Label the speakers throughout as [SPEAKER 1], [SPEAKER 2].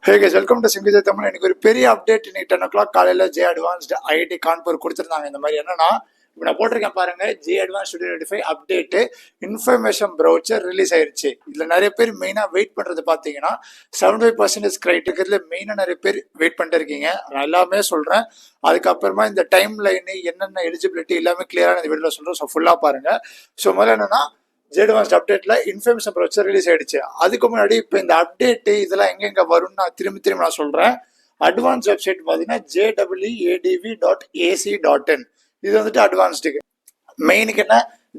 [SPEAKER 1] Hey guys, welcome to Simplified Tamil. எனக்கு ஒரு பெரிய அப்டேட் இன்னைக்கு 10 o'clock காலையில் ஜே அட்வான்ஸ்டு ஐஐடி கான்பூர் கொடுத்துருந்தாங்க. இந்த மாதிரி என்னன்னா, இப்போ நான் போட்டிருக்கேன் பாருங்க, J advance 2025 update information brochure release ஆயிருச்சு. இதில் நிறைய பேர் மெயினாக வெயிட் பண்ணுறது பார்த்தீங்கன்னா 75% கிரைட்டீரியாவில் மெயினாக நிறைய பேர் வெயிட் பண்ணிட்டு இருக்கீங்க. நான் எல்லாமே சொல்கிறேன். அதுக்கப்புறமா இந்த டைம் லைனு என்னென்ன எலிஜிபிலிட்டி எல்லாமே கிளியரான இந்த வீடியோவில் சொல்கிறேன். ஸோ ஃபுல்லாக பாருங்கள். ஸோ முதல்ல என்னன்னா, ஜே அட்வான்ஸ்ட் அப்டேட்ல இன்ஃபர்மேஷன் ப்ரௌச்சர் ரிலீஸ் ஆயிடுச்சு. அதுக்கு முன்னாடி இப்போ இந்த அப்டேட்டு இதெல்லாம் எங்கெங்க வரும்னு நான் திரும்பி நான் சொல்றேன். அட்வான்ஸ் வெப்சைட் பார்த்தீங்கன்னா JEEADV.AC.in. இது வந்துட்டு அட்வான்ஸ்டுக்கு. மெயினுக்கு என்ன,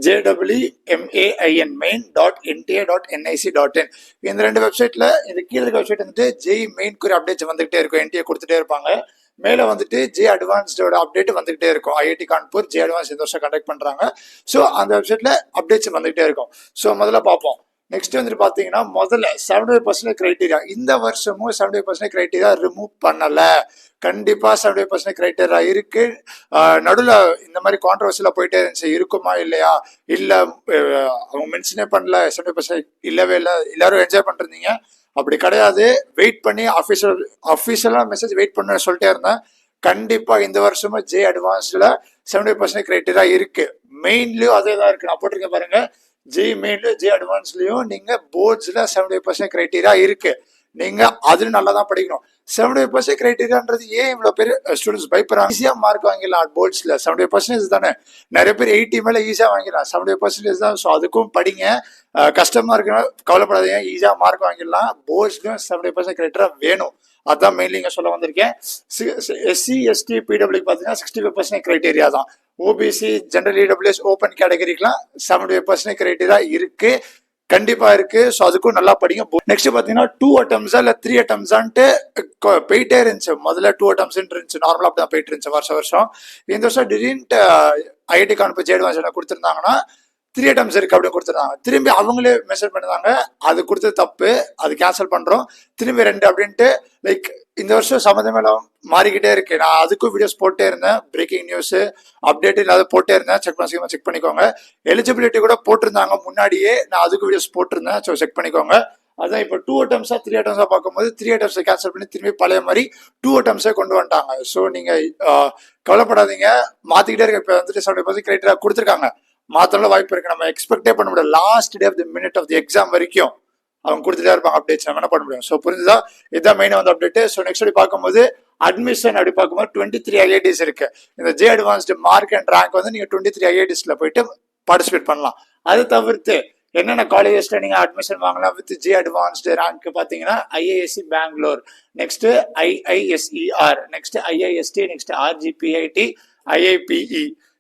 [SPEAKER 1] JEEMAIN main.nta.nic.in. இந்த ரெண்டு வெப்சைட்ல இந்த கீழே இருக்க வெப்சைட் வந்துட்டு ஜேஇ மெயின் குறி அப்டேட்ஸ் வந்துகிட்டே இருக்கும், என்டிஏ கொடுத்துட்டே இருப்பாங்க. மேலே வந்துட்டு ஜே அட்வான்ஸ்டோட அப்டேட் வந்துகிட்டே இருக்கும். ஐஐடி கான்பூர் ஜே அட்வான்ஸ் இந்த வருஷம் கண்டக்ட் பண்றாங்க. ஸோ அந்த வெப்சைட்ல அப்டேட்ஸ் வந்துகிட்டே இருக்கும். ஸோ முதல்ல பார்ப்போம். நெக்ஸ்ட் வந்துட்டு பார்த்தீங்கன்னா, முதல்ல 75% கிரைட்டீரியா இந்த வருஷமும் 75% கிரைட்டீரியா ரிமூவ் பண்ணல. கண்டிப்பா 75% கிரைட்டீரியா இருக்கு. நடுவில் இந்த மாதிரி கான்ட்ரவர்சியில் போயிட்டே இருந்துச்சு, இருக்குமா இல்லையா, இல்லை அவங்க மென்ஷனே பண்ணல, 75% இல்லவே இல்லை, எல்லாரும் என்ஜாய் பண்ணிருந்தீங்க. அப்படி கிடையாது. வெயிட் பண்ணி அஃபிஷியலாக மெசேஜ் வெயிட் பண்ண சொல்லிட்டே இருந்தேன். கண்டிப்பா இந்த வருஷமும் ஜே அட்வான்ஸ்ல 70% கிரைட்டீரியா இருக்கு. மெயின்லயும் அதே தான் இருக்கு. நான் போட்டிருக்கேன் பாருங்க, ஜே மெயின்லயும் ஜே அட்வான்ஸ்லயும் நீங்க போர்ட்ஸ்ல 70% கிரைட்டீரியா இருக்கு. நீங்க அதுல நல்லா தான் படிக்கணும். 70% கிரைட்டீரியான்றது ஏன் இவ்வளவு பேர் ஸ்டூடெண்ட்ஸ் பயப்படுறாங்க? ஈஸியா மார்க் வாங்கிடலாம் போர்ட்ஸ்ல. 70% தானே, நிறைய பேர் 80 மேல ஈஸியா வாங்கிடலாம். 70% தான். ஸோ அதுக்கும் படிங்க. கஷ்டமா இருக்குன்னா கவலைப்படாதீங்க, ஈஸியா மார்க் வாங்கிடலாம். போர்ட்ஸ்லயும் 70% கிரைட்டீரியா வேணும். அதான் மெயின்லிங்க சொல்ல வந்திருக்கேன். SC ST PW பார்த்தீங்கன்னா 65% கிரைட்டீரியா தான். ஓபிசி ஜெனரல் இடபிள்யூஎஸ் ஓப்பன் கேட்டகரிக்கெல்லாம் 75% கிரைட்டீரியா இருக்கு, கண்டிப்பா இருக்கு. ஸோ அதுக்கும் நல்லா படிங்க. நெக்ஸ்ட் பாத்தீங்கன்னா 2 attempts இல்ல 3 attempts போயிட்டே இருந்துச்சு. முதல்ல 2 attempts இருந்துச்சு, நார்மலா அப்படிதான் போயிட்டு இருந்துச்சு வருஷம். இந்த வருஷம் திடீர்னு ஐஐடி கான்பூர் ஜே அட்வான்ஸ் என்ன கொடுத்துருந்தாங்கன்னா 3 attempts இருக்கு அப்படின்னு கொடுத்துருந்தாங்க. திரும்பி அவங்களே மெசேஜ் பண்ணிருந்தாங்க, அது கொடுத்தது தப்பு, அது கேன்சல் பண்றோம், திரும்பி 2 அப்படின்ட்டு. லைக் இந்த வருஷம் சம்மந்தமெல்லாம் மாறிக்கிட்டே இருக்கு. நான் அதுக்கும் வீடியோஸ் போட்டே இருந்தேன், பிரேக்கிங் நியூஸ் அப்டேட் இல்லாத போட்டே இருந்தேன். செக் பண்ணிக்கோங்க. எலிஜிபிலிட்டி கூட போட்டிருந்தாங்க முன்னாடியே, நான் அதுக்கும் வீடியோஸ் போட்டிருந்தேன். ஸோ செக் பண்ணிக்கோங்க. அதான் இப்போ 2 attempts 3 attempts பார்க்கும்போது 3 attempts கேன்சல் பண்ணி திரும்பி பழைய மாதிரி 2 attempts கொண்டு வந்துட்டாங்க. ஸோ நீங்க கவலைப்படாதீங்க, மாத்திக்கிட்டே இருக்க. இப்போ வந்துட்டு 70% கிரைட்டீரியா கொடுத்துருக்காங்க, மாத்திரம் வாய்ப்பு இருக்கு. நம்ம எக்ஸ்பெக்டே பண்ண முடியாது. Last day of the minute of the exam வரைக்கும் அவங்க கொடுத்துட்டே இருப்பாங்க அப்டேட்ஸ். நம்ம என்ன பண்ண முடியும்? ஸோ புரிஞ்சுதா? இதுதான் மெயினாக வந்து அப்டேட். ஸோ நெக்ஸ்ட் அப்படி பார்க்கும்போது அட்மிஷன் அப்படி பார்க்கும்போது 23 ஐஐடிஸ் இருக்கு. இந்த J advanced mark and rank வந்து நீங்க 23 ஐஐடிஸ்ல போயிட்டு பார்ட்டிசிபேட் பண்ணலாம். அது தவிர்த்து என்னென்ன காலேஜஸ்ல நீங்க அட்மிஷன் வாங்கலாம் வித் ஜே அட்வான்ஸ்டு ரேங்க் பார்த்தீங்கன்னா IISc Bangalore, next IISER, next IIST, next RGPIT, IIPE.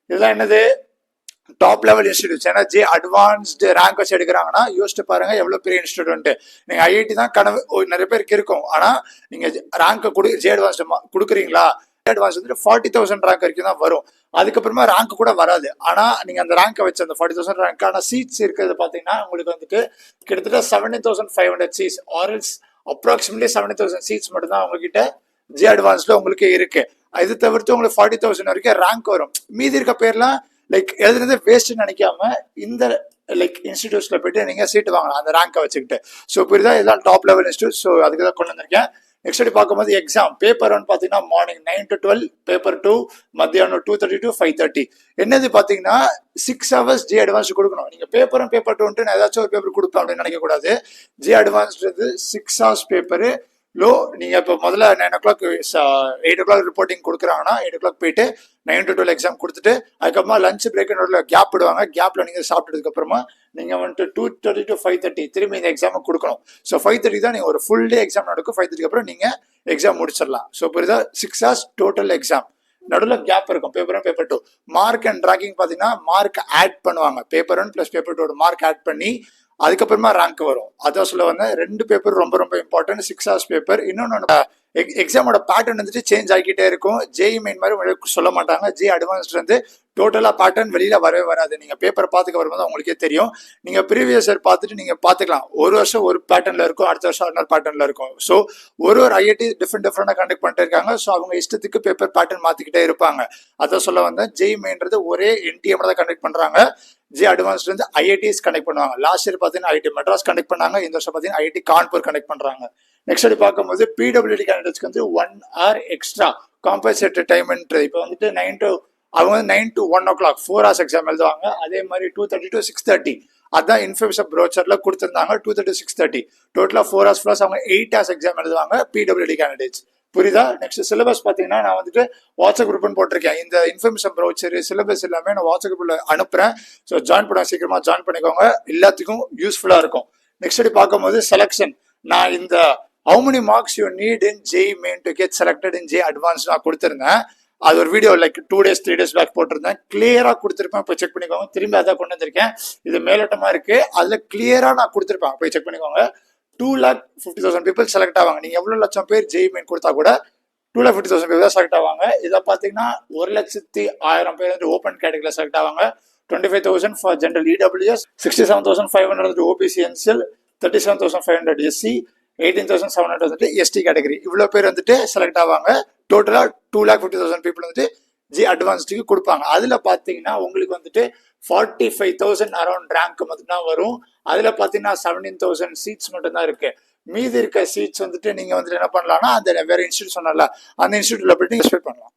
[SPEAKER 1] இதெல்லாம் என்னது, டாப் லெவல் இன்ஸ்டிடியூட்ஸ். ஏன்னா ஜே அட்வான்ஸ்டு ரேங்க் வச்சு எடுக்கிறாங்கன்னா யோசிச்சு பாருங்க எவ்வளவு பெரிய இன்ஸ்டிடியூட். நீங்க ஐஐடி தான் கனவு நிறைய பேருக்கு இருக்கும். ஆனா நீங்க ரேங்க் ஜே அட்வான்ஸ்டு கொடுக்குறீங்களா, அட்வான்ஸ் வந்து 40,000 ரேங்க் வரைக்கும் தான் வரும். அதுக்கப்புறமா ரேங்க் கூட வராது. ஆனா நீங்க அந்த ரேங்கை வச்சு அந்த 40,000 ரேங்கான சீட்ஸ் இருக்கிறது பாத்தீங்கன்னா உங்களுக்கு வந்துட்டு கிட்டத்தட்ட 70,500 சீட்ஸ் ஆர்எல்ஸ் அப்ராக்சிமேட்லி 70,000 சீட்ஸ் மட்டும் தான் உங்ககிட்ட ஜே அட்வான்ஸ்ல உங்களுக்கு இருக்கு. இது தவிர்த்து உங்களுக்கு 40,000 வரைக்கும் ரேங்க் வரும். மீதி இருக்க பேர்லாம் லைக் எழுதுறது வேஸ்ட் நினைக்காம இந்த லைக் இன்ஸ்டிடியூட்ஸ்ல போயிட்டு நீங்க சீட் வாங்கலாம் அந்த ரேங்கை வச்சுக்கிட்டு. ஸோ புரியுதா? இதெல்லாம் டாப் லெவல் இன்ஸ்டியூட். ஸோ அதுக்கு தான் கொண்டு வந்திருக்கேன். நெக்ஸ்ட் பார்க்கும்போது எக்ஸாம் பேப்பர் 1 பார்த்தீங்கன்னா மார்னிங் 9 to 12, பேப்பர் 2 மத்தியானம் 2:30 to 5:30. என்னது பார்த்தீங்கன்னா 6 hours ஜே அட்வான்ஸ் கொடுக்கணும். நீங்க பேப்பர் 1 பேப்பர் 2 நான் ஏதாச்சும் ஒரு பேப்பர் கொடுப்பேன் அப்படின்னு நினைக்க கூடாது. ஜே அட்வான்ஸ்ன்றது 6 hours பேப்பரு லோ. நீங்க இப்போ முதல்ல 9 o'clock 8 o'clock ரிப்போர்ட்டிங் கொடுக்குறாங்கன்னா 8 o'clock போயிட்டு 9 to 12 எக்ஸாம் கொடுத்துட்டு அதுக்கப்புறமா லஞ்ச் பிரேக் நோட்டில் கேப் விடுவாங்க. கேப்ல நீங்க சாப்பிட்டதுக்கு அப்புறமா நீங்க வந்துட்டு 2:30 to 5:30 திரும்பி இந்த எக்ஸாம் கொடுக்கணும். ஸோ 5:30 தான் நீங்க ஒரு ஃபுல் டே எக்ஸாம் நடக்கும். 5:30 அப்புறம் நீங்க எக்ஸாம் முடிச்சிடலாம். ஸோ புரியுதா? 6 hours டோட்டல் எக்ஸாம். நடுவில் கேப் இருக்கும். Paper 1 paper 2 mark and ranking பார்த்தீங்கன்னா மார்க் ஆட் பண்ணுவாங்க. பேப்பர் 1 + பேப்பர் 2 மார்க் ஆட் பண்ணி அதுக்கப்புறமா ரேங்க் வரும். அதான் சொல்ல வந்தேன். 2 பேப்பர் ரொம்ப இம்பார்ட்டன்ட். 6 hours paper. இன்னொன்று எக்ஸாமோட பேட்டர்ன் வந்துட்டு சேஞ்ச் ஆகிக்கிட்டே இருக்கும். ஜேஇ மெயின் மாதிரி சொல்ல மாட்டாங்க. ஜே அட்வான்ஸ்ட் வந்து டோட்டலாக பேட்டர்ன் வெளியில வரவே வராது. நீங்க பேப்பர் பார்த்துக்க வரும்போது உங்களுக்கே தெரியும். நீங்க ப்ரீவியஸ் இயர் பார்த்துட்டு நீங்க பார்த்துக்கலாம். ஒரு வருஷம் ஒரு பேட்டர்ன்ல இருக்கும், அடுத்த வருஷம் இன்னொரு பேட்டர்ன்ல இருக்கும். ஸோ ஒரு ஐஐடி டிஃப்ரெண்டாக கண்டக்ட் பண்ணிட்டு இருக்காங்க. ஸோ அவங்க இஷ்டத்துக்கு பேப்பர் பேட்டர்ன் மாத்திக்கிட்டே இருப்பாங்க. அதான் சொல்ல வந்தேன். ஜெய் மெயின்றது ஒரே என்டிஎம் தான் கண்டக்ட் பண்றாங்க. ஜே அட்வான்ஸ்ட் வந்து ஐஐடிஸ் கனெக்ட் பண்ணுவாங்க. லாஸ்ட் இயர் பார்த்தீங்கன்னா ஐஐடி மெட்ராஸ் கனெக்ட் பண்ணாங்க. இந்த வருஷம் பார்த்தீங்கன்னா ஐஐடி கான்பூர் கனெக்ட் பண்றாங்க. நெக்ஸ்ட் அப்படி பார்க்கும்போது பிடபிள்யூடி கேண்டிடேட்ஸ்க்கு வந்து 1 hour எக்ஸ்ட்ரா காம்பன்சேட்டட் டைம்ன்றது இப்போ வந்துட்டு 9 to அவங்க வந்து 9 to 1 o'clock 4 hours எக்ஸாம் எழுதுவாங்க. அதே மாதிரி 2:30 to 6:30 அதான் இன்ஃபர்மேஷன் ப்ரோச்சர்ல கொடுத்துருந்தாங்க. 2:30 to 6:30 டோட்டலா 4 hours பிளஸ் அவங்க 8 hours எக்ஸாம் எழுதுவாங்க பிடபிள்யூடி கேண்டிடேட்ஸ். புரியுதா? நெக்ஸ்ட் சிலபஸ் பார்த்தீங்கன்னா நான் வந்துட்டு வாட்ஸ்அப் குரூப்னு போட்டிருக்கேன். இந்த இன்ஃபர்மேஷன் ப்ரௌச்சர் சிலபஸ் எல்லாமே நான் வாட்ஸ்அப் குரூப்ல அனுப்புறேன். ஸோ ஜாயின் பண்ண சீக்கிரமா ஜாயின் பண்ணிக்கோங்க. எல்லாத்துக்கும் யூஸ்ஃபுல்லா இருக்கும். நெக்ஸ்ட் அப்படி பார்க்கும்போது செலக்ஷன், நான் இந்த how many marks you need in JEE main to get selected in JEE advanced நான் கொடுத்துருந்தேன். அது ஒரு video like 2 days 3 days back போட்டிருந்தேன். கிளியரா கொடுத்துருப்பேன். போய் செக் பண்ணிக்கோங்க. திரும்பி அதான் கொண்டு வந்திருக்கேன். இது மேலோட்டமா இருக்கு. அதுல கிளியரா நான் கொடுத்துருப்பேன். போய் செக் பண்ணிக்கோங்க. 2,50,000 people செலக்ட் ஆவாங்க. நீங்க எவ்வளவு லட்சம் பேர் JEE main கொடுத்தா கூட 2,50,000 பேர் தான் செலக்ட் ஆவாங்க. இதை பார்த்தீங்கன்னா 1,10,000 பேர் வந்து ஓப்பன் கேட்டகரியில் செலக்ட் ஆவாங்க. 25,000 for general EWS, 67,500 OBC NCL, 37,500 SC, 18,700 வந்துட்டு எஸ்டி கேட்டகரி. இவ்வளோ பேர் வந்துட்டு செலக்ட் ஆவாங்க. டோட்டலாக 2,50,000 பீப்புள் வந்துட்டு ஜி அட்வான்ஸ்டுக்கு கொடுப்பாங்க. அதில் பார்த்தீங்கன்னா உங்களுக்கு வந்துட்டு 45,000 அரௌண்ட் ரேங்க் மட்டும் தான் வரும். அதில் பார்த்தீங்கன்னா 17,000 சீட்ஸ் மட்டும் தான் இருக்கு. மீதி இருக்க சீட்ஸ் வந்துட்டு நீங்க வந்துட்டு என்ன பண்ணலாம்னா அந்த வேற இன்ஸ்டியூட் சொன்னல அந்த இன்ஸ்டியூட்ல போயிட்டு எக்ஸ்பெக்ட் பண்ணலாம்.